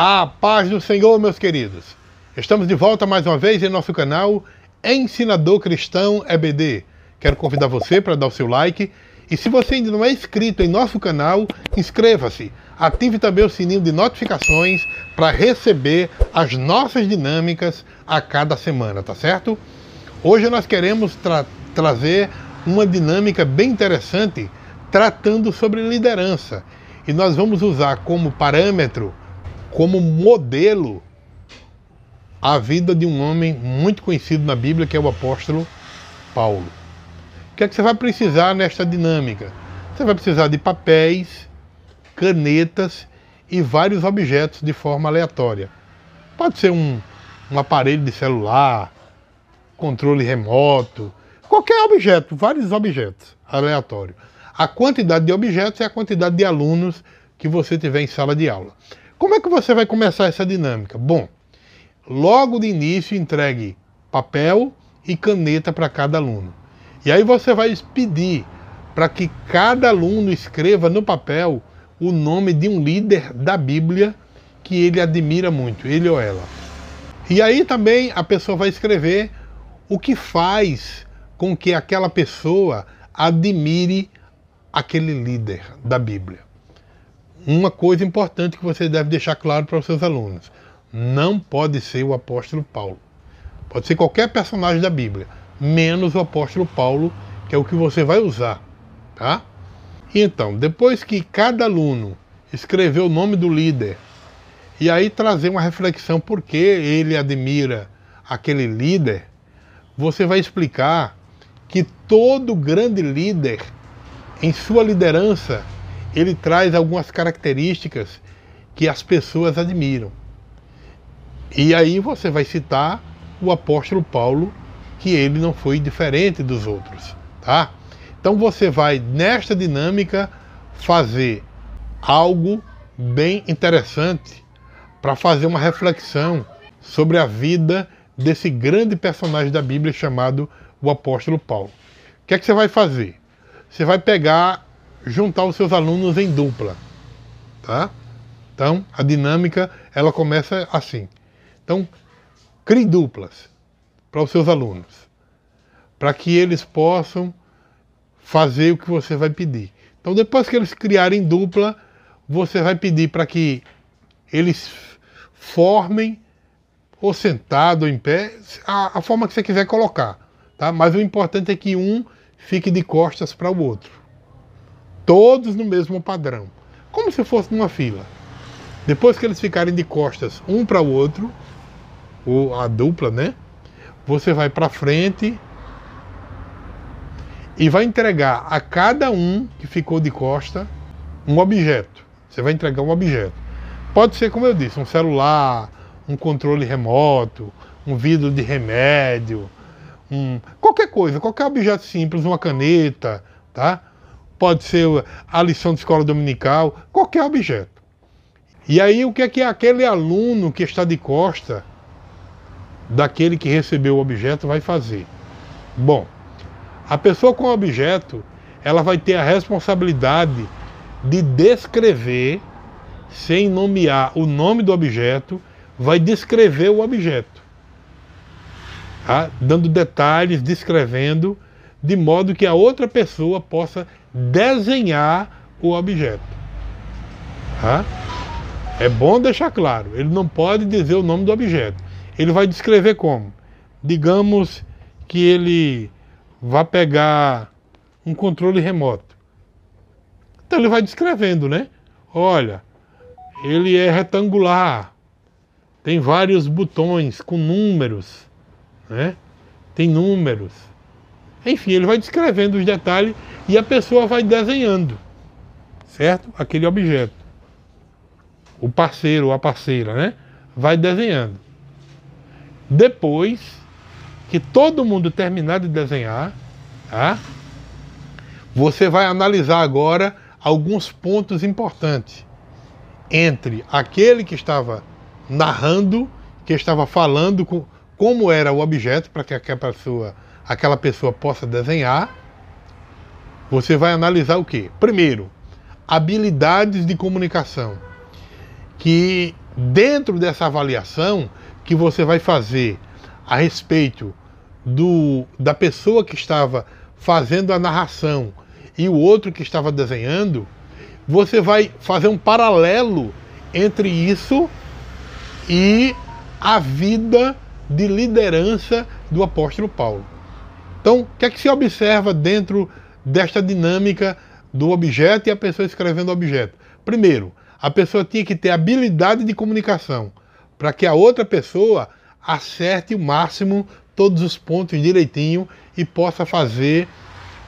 A paz do Senhor, meus queridos. Estamos de volta mais uma vez em nosso canal Ensinador Cristão EBD. Quero convidar você para dar o seu like. E se você ainda não é inscrito em nosso canal, inscreva-se. Ative também o sininho de notificações para receber as nossas dinâmicas a cada semana, tá certo? Hoje nós queremos trazer uma dinâmica bem interessante tratando sobre liderança. E nós vamos usar como parâmetro, como modelo, a vida de um homem muito conhecido na Bíblia, que é o apóstolo Paulo. O que é que você vai precisar nesta dinâmica? Você vai precisar de papéis, canetas e vários objetos de forma aleatória. Pode ser um aparelho de celular, controle remoto, qualquer objeto, vários objetos aleatórios. A quantidade de objetos é a quantidade de alunos que você tiver em sala de aula. Como é que você vai começar essa dinâmica? Bom, logo de início entregue papel e caneta para cada aluno. E aí você vai pedir para que cada aluno escreva no papel o nome de um líder da Bíblia que ele admira muito, ele ou ela. E aí também a pessoa vai escrever o que faz com que aquela pessoa admire aquele líder da Bíblia. Uma coisa importante que você deve deixar claro para os seus alunos: não pode ser o apóstolo Paulo. Pode ser qualquer personagem da Bíblia, menos o apóstolo Paulo, que é o que você vai usar, tá? E então, depois que cada aluno escreveu o nome do líder, e aí trazer uma reflexão por que ele admira aquele líder, você vai explicar que todo grande líder, em sua liderança, ele traz algumas características que as pessoas admiram. E aí você vai citar o apóstolo Paulo, que ele não foi diferente dos outros, tá? Então você vai, nesta dinâmica, fazer algo bem interessante para fazer uma reflexão sobre a vida desse grande personagem da Bíblia chamado o apóstolo Paulo. O que é que você vai fazer? Você vai juntar os seus alunos em dupla, tá? Então, a dinâmica, ela começa assim. Então, crie duplas para os seus alunos, para que eles possam fazer o que você vai pedir. Então, depois que eles criarem dupla, você vai pedir para que eles formem, ou sentado, ou em pé, a forma que você quiser colocar, tá? Mas o importante é que um fique de costas para o outro. Todos no mesmo padrão, como se fosse numa fila. Depois que eles ficarem de costas um para o outro, ou a dupla, né? Você vai para frente e vai entregar a cada um que ficou de costa um objeto. Você vai entregar um objeto. Pode ser, como eu disse, um celular, um controle remoto, um vidro de remédio, qualquer coisa, qualquer objeto simples, uma caneta, tá? Pode ser a lição de escola dominical, qualquer objeto. E aí o que é que aquele aluno que está de costa daquele que recebeu o objeto vai fazer? Bom, a pessoa com o objeto, ela vai ter a responsabilidade de descrever, sem nomear o nome do objeto, vai descrever o objeto, tá? Dando detalhes, descrevendo, de modo que a outra pessoa possa desenhar o objeto, tá? É bom deixar claro, ele não pode dizer o nome do objeto. Ele vai descrever como? Digamos que ele vai pegar um controle remoto. Então ele vai descrevendo, né? Olha, ele é retangular, tem vários botões com números, né? Tem números. Enfim, ele vai descrevendo os detalhes e a pessoa vai desenhando, certo? Aquele objeto. O parceiro ou a parceira, né? Vai desenhando. Depois que todo mundo terminar de desenhar, tá? Você vai analisar agora alguns pontos importantes entre aquele que estava narrando, que estava falando como era o objeto para que aquela pessoa possa desenhar. Você vai analisar o quê? Primeiro, habilidades de comunicação que dentro dessa avaliação que você vai fazer a respeito da pessoa que estava fazendo a narração e o outro que estava desenhando, você vai fazer um paralelo entre isso e a vida de liderança do apóstolo Paulo. Então, o que é que se observa dentro desta dinâmica do objeto e a pessoa escrevendo o objeto? Primeiro, a pessoa tinha que ter habilidade de comunicação para que a outra pessoa acerte o máximo todos os pontos direitinho e possa fazer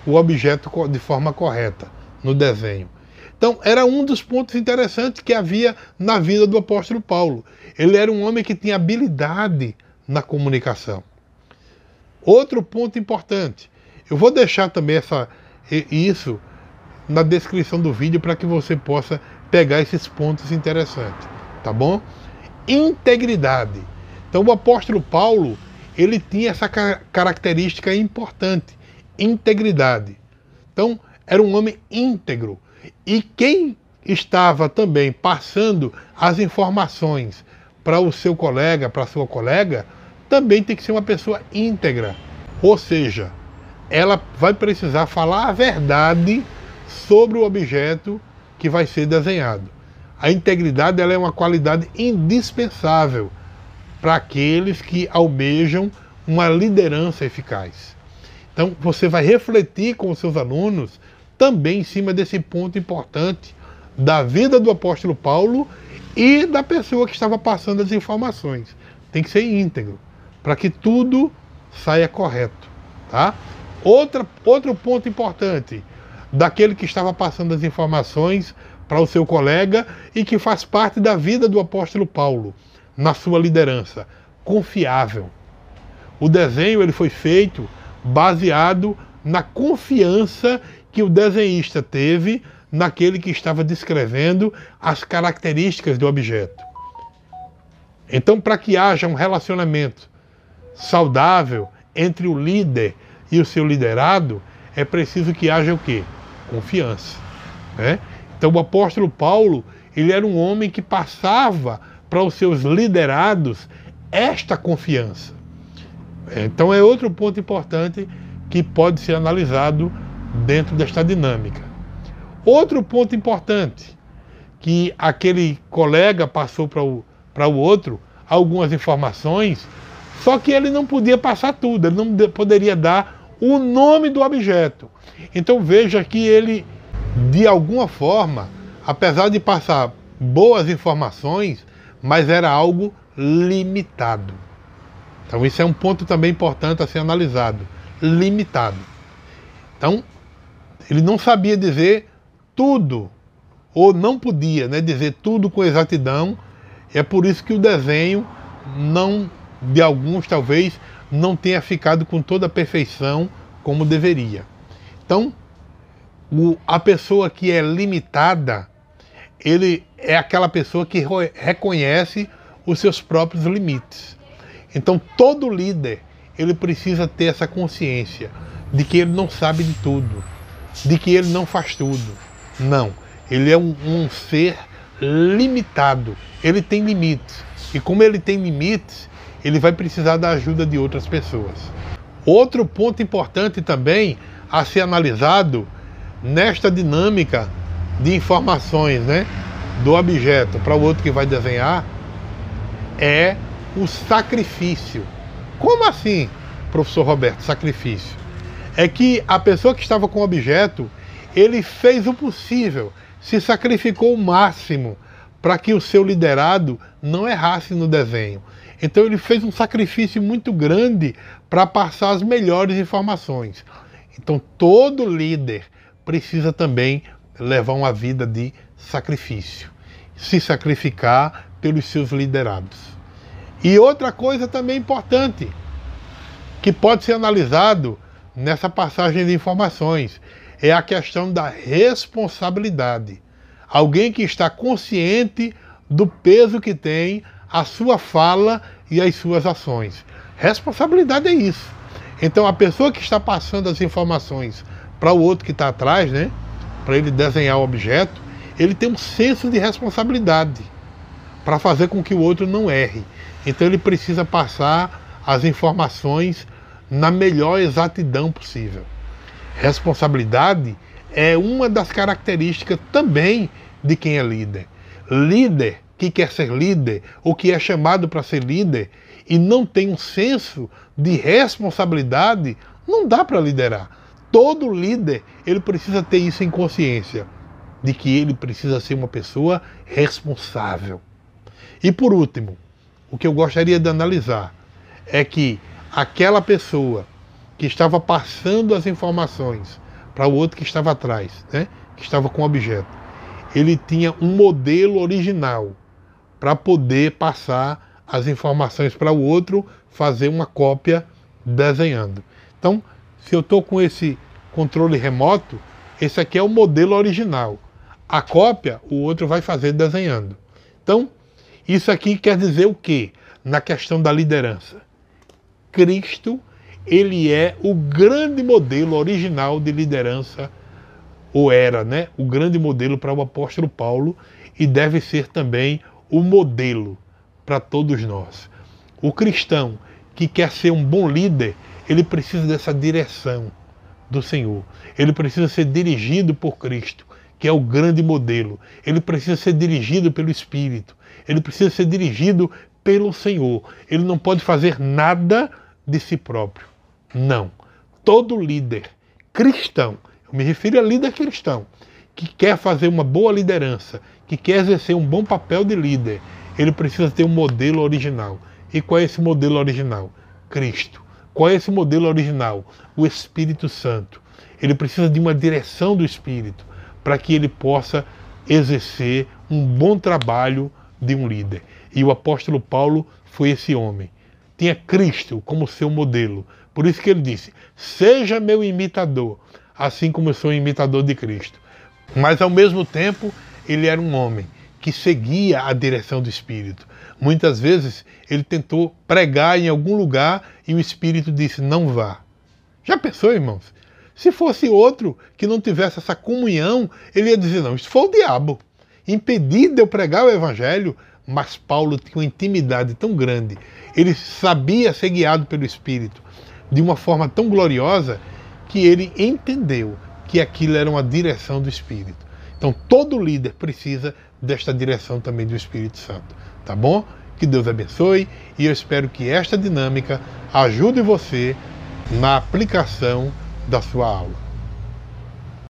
o objeto de forma correta no desenho. Então, era um dos pontos interessantes que havia na vida do apóstolo Paulo. Ele era um homem que tinha habilidade na comunicação. Outro ponto importante, eu vou deixar também isso na descrição do vídeo para que você possa pegar esses pontos interessantes, tá bom? Integridade. Então, o apóstolo Paulo, ele tinha essa característica importante, integridade. Então, era um homem íntegro. E quem estava também passando as informações para o seu colega, para a sua colega, também tem que ser uma pessoa íntegra. Ou seja, ela vai precisar falar a verdade sobre o objeto que vai ser desenhado. A integridade, ela é uma qualidade indispensável para aqueles que almejam uma liderança eficaz. Então, você vai refletir com os seus alunos também em cima desse ponto importante da vida do apóstolo Paulo e da pessoa que estava passando as informações. Tem que ser íntegro, para que tudo saia correto, tá? Outro ponto importante, daquele que estava passando as informações para o seu colega e que faz parte da vida do apóstolo Paulo, na sua liderança, confiável. O desenho ele foi feito baseado na confiança que o desenhista teve naquele que estava descrevendo as características do objeto. Então, para que haja um relacionamento saudável entre o líder e o seu liderado, é preciso que haja o quê? Confiança, né? Então, o apóstolo Paulo, ele era um homem que passava para os seus liderados esta confiança. Então, é outro ponto importante que pode ser analisado dentro desta dinâmica. Outro ponto importante, que aquele colega passou para o outro algumas informações, só que ele não podia passar tudo, ele não poderia dar o nome do objeto. Então veja que ele, de alguma forma, apesar de passar boas informações, mas era algo limitado. Então isso é um ponto também importante a ser analisado, limitado. Então, ele não sabia dizer tudo, ou não podia, né, dizer tudo com exatidão. É por isso que o desenho, de alguns talvez, não tenha ficado com toda a perfeição como deveria. Então, a pessoa que é limitada, ele é aquela pessoa que reconhece os seus próprios limites. Então, todo líder, ele precisa ter essa consciência de que ele não sabe de tudo, de que ele não faz tudo. Não, ele é um ser limitado, ele tem limites. E como ele tem limites, ele vai precisar da ajuda de outras pessoas. Outro ponto importante também a ser analisado nesta dinâmica de informações, né, do objeto para o outro que vai desenhar, é o sacrifício. Como assim, professor Roberto, sacrifício? É que a pessoa que estava com o objeto, ele fez o possível, se sacrificou o máximo para que o seu liderado não errasse no desenho. Então ele fez um sacrifício muito grande para passar as melhores informações. Então todo líder precisa também levar uma vida de sacrifício, se sacrificar pelos seus liderados. E outra coisa também importante, que pode ser analisado nessa passagem de informações, é a questão da responsabilidade. Alguém que está consciente do peso que tem a sua fala e as suas ações. Responsabilidade é isso. Então a pessoa que está passando as informações para o outro que está atrás, né, para ele desenhar o objeto, ele tem um senso de responsabilidade. para fazer com que o outro não erre. Então ele precisa passar as informações na melhor exatidão possível. Responsabilidade é uma das características também de quem é líder. Líder que quer ser líder ou que é chamado para ser líder e não tem um senso de responsabilidade, não dá para liderar. Todo líder, ele precisa ter isso em consciência, de que ele precisa ser uma pessoa responsável. E por último, o que eu gostaria de analisar é que aquela pessoa que estava passando as informações para o outro que estava atrás, né, que estava com o objeto, ele tinha um modelo original para poder passar as informações para o outro, fazer uma cópia desenhando. Então, se eu estou com esse controle remoto, esse aqui é o modelo original. A cópia, o outro vai fazer desenhando. Então, isso aqui quer dizer o quê? Na questão da liderança. Cristo, ele é o grande modelo original de liderança, ou era, né? O grande modelo para o apóstolo Paulo, e deve ser também o modelo para todos nós. O cristão que quer ser um bom líder, ele precisa dessa direção do Senhor. Ele precisa ser dirigido por Cristo, que é o grande modelo. Ele precisa ser dirigido pelo Espírito. Ele precisa ser dirigido pelo Senhor. Ele não pode fazer nada de si próprio. Não. Todo líder cristão, eu me refiro a líder cristão, que quer fazer uma boa liderança, que quer exercer um bom papel de líder, ele precisa ter um modelo original. E qual é esse modelo original? Cristo. Qual é esse modelo original? O Espírito Santo. Ele precisa de uma direção do Espírito para que ele possa exercer um bom trabalho de um líder. E o apóstolo Paulo foi esse homem. Tinha Cristo como seu modelo. Por isso que ele disse, seja meu imitador, assim como eu sou imitador de Cristo. Mas ao mesmo tempo, ele era um homem que seguia a direção do Espírito. Muitas vezes ele tentou pregar em algum lugar e o Espírito disse, não vá. Já pensou, irmãos? Se fosse outro que não tivesse essa comunhão, ele ia dizer, não, isso foi o diabo. Impedido de eu pregar o Evangelho, mas Paulo tinha uma intimidade tão grande. Ele sabia ser guiado pelo Espírito de uma forma tão gloriosa que ele entendeu que aquilo era uma direção do Espírito. Então todo líder precisa desta direção também do Espírito Santo. Tá bom? Que Deus abençoe e eu espero que esta dinâmica ajude você na aplicação da sua aula.